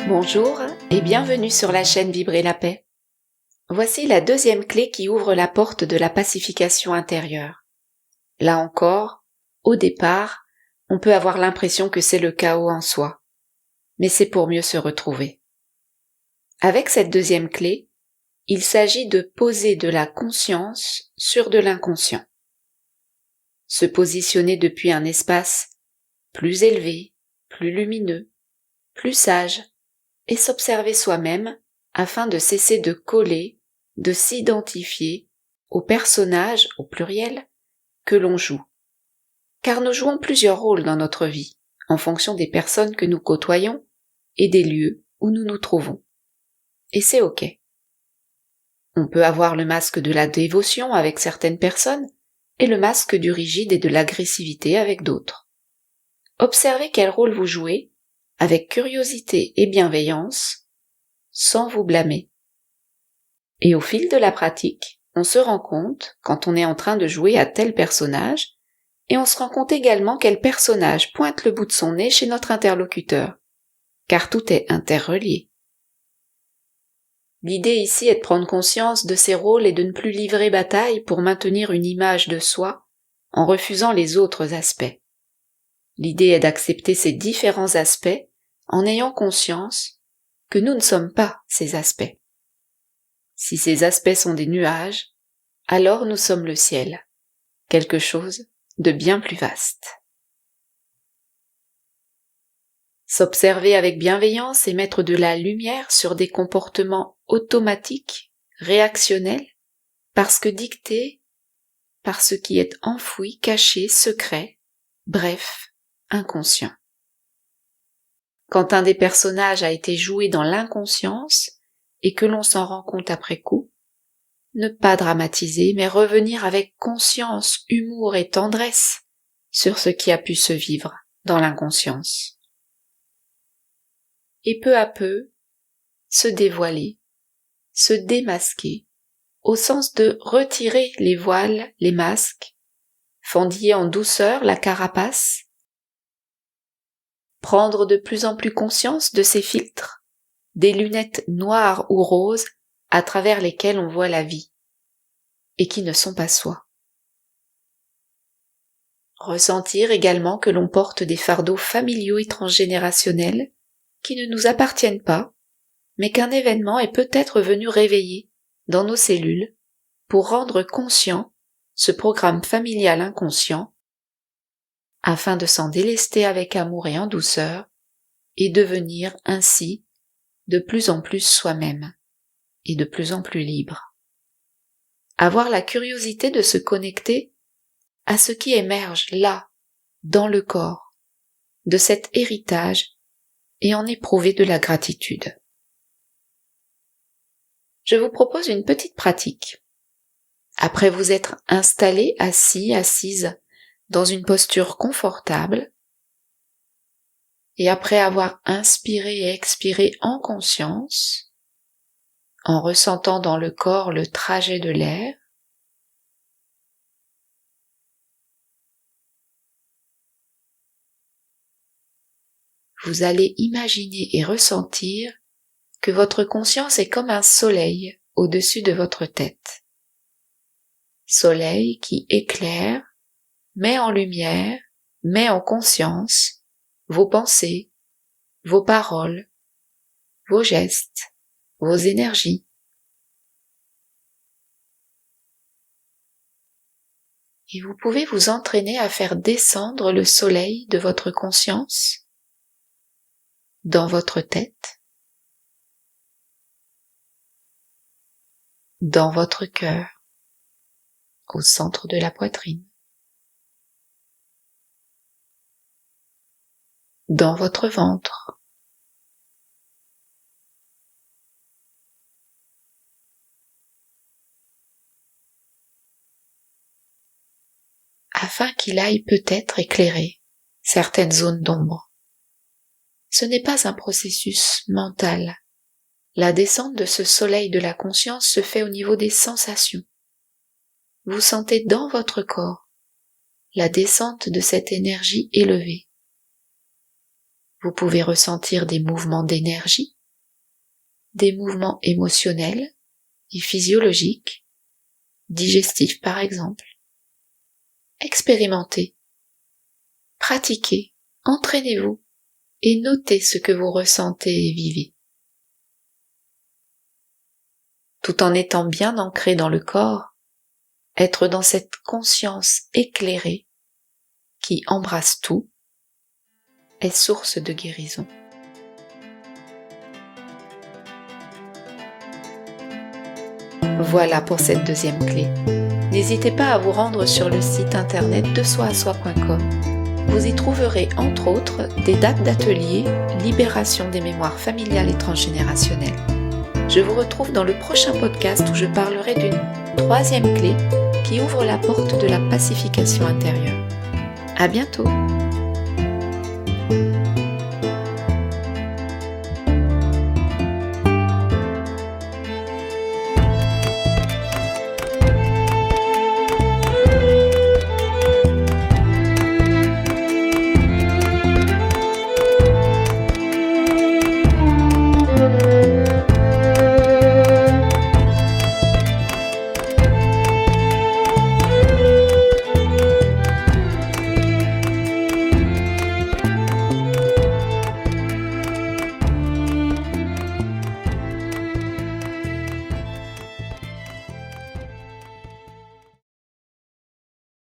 Bonjour et bienvenue sur la chaîne Vibrer la paix. Voici la deuxième clé qui ouvre la porte de la pacification intérieure. Là encore, au départ, on peut avoir l'impression que c'est le chaos en soi, mais c'est pour mieux se retrouver. Avec cette deuxième clé, il s'agit de poser de la conscience sur de l'inconscient. Se positionner depuis un espace plus élevé, plus lumineux, plus sage, et s'observer soi-même afin de cesser de coller, de s'identifier au personnage, au pluriel, que l'on joue. Car nous jouons plusieurs rôles dans notre vie, en fonction des personnes que nous côtoyons et des lieux où nous nous trouvons. Et c'est ok. On peut avoir le masque de la dévotion avec certaines personnes et le masque du rigide et de l'agressivité avec d'autres. Observez quel rôle vous jouez, avec curiosité et bienveillance, sans vous blâmer. Et au fil de la pratique, on se rend compte quand on est en train de jouer à tel personnage, et on se rend compte également quel personnage pointe le bout de son nez chez notre interlocuteur, car tout est interrelié. L'idée ici est de prendre conscience de ces rôles et de ne plus livrer bataille pour maintenir une image de soi en refusant les autres aspects. L'idée est d'accepter ces différents aspects en ayant conscience que nous ne sommes pas ces aspects. Si ces aspects sont des nuages, alors nous sommes le ciel, quelque chose de bien plus vaste. S'observer avec bienveillance et mettre de la lumière sur des comportements automatiques, réactionnels, parce que dictés par ce qui est enfoui, caché, secret, bref, inconscient. Quand un des personnages a été joué dans l'inconscience et que l'on s'en rend compte après coup, ne pas dramatiser, mais revenir avec conscience, humour et tendresse sur ce qui a pu se vivre dans l'inconscience. Et peu à peu, se dévoiler, se démasquer, au sens de retirer les voiles, les masques, fendiller en douceur la carapace, prendre de plus en plus conscience de ces filtres, des lunettes noires ou roses à travers lesquelles on voit la vie, et qui ne sont pas soi. Ressentir également que l'on porte des fardeaux familiaux et transgénérationnels qui ne nous appartiennent pas, mais qu'un événement est peut-être venu réveiller dans nos cellules pour rendre conscient ce programme familial inconscient afin de s'en délester avec amour et en douceur et devenir ainsi de plus en plus soi-même et de plus en plus libre. Avoir la curiosité de se connecter à ce qui émerge là, dans le corps, de cet héritage et en éprouver de la gratitude. Je vous propose une petite pratique. Après vous être installé, assis, assise, dans une posture confortable, et après avoir inspiré et expiré en conscience, en ressentant dans le corps le trajet de l'air, vous allez imaginer et ressentir que votre conscience est comme un soleil au-dessus de votre tête. Soleil qui éclaire, met en lumière, met en conscience vos pensées, vos paroles, vos gestes, vos énergies. Et vous pouvez vous entraîner à faire descendre le soleil de votre conscience dans votre tête, dans votre cœur, au centre de la poitrine, dans votre ventre, afin qu'il aille peut-être éclairer certaines zones d'ombre. Ce n'est pas un processus mental. La descente de ce soleil de la conscience se fait au niveau des sensations. Vous sentez dans votre corps la descente de cette énergie élevée. Vous pouvez ressentir des mouvements d'énergie des mouvements émotionnels et physiologiques, digestifs par exemple. Expérimentez, pratiquez, entraînez-vous et notez ce que vous ressentez et vivez. Tout en étant bien ancré dans le corps, être dans cette conscience éclairée qui embrasse tout est source de guérison. Voilà pour cette deuxième clé. N'hésitez pas à vous rendre sur le site internet desoiasoi.com. Vous y trouverez entre autres des dates d'ateliers Libération des mémoires familiales et transgénérationnelles. Je vous retrouve dans le prochain podcast où je parlerai d'une troisième clé qui ouvre la porte de la pacification intérieure. À bientôt!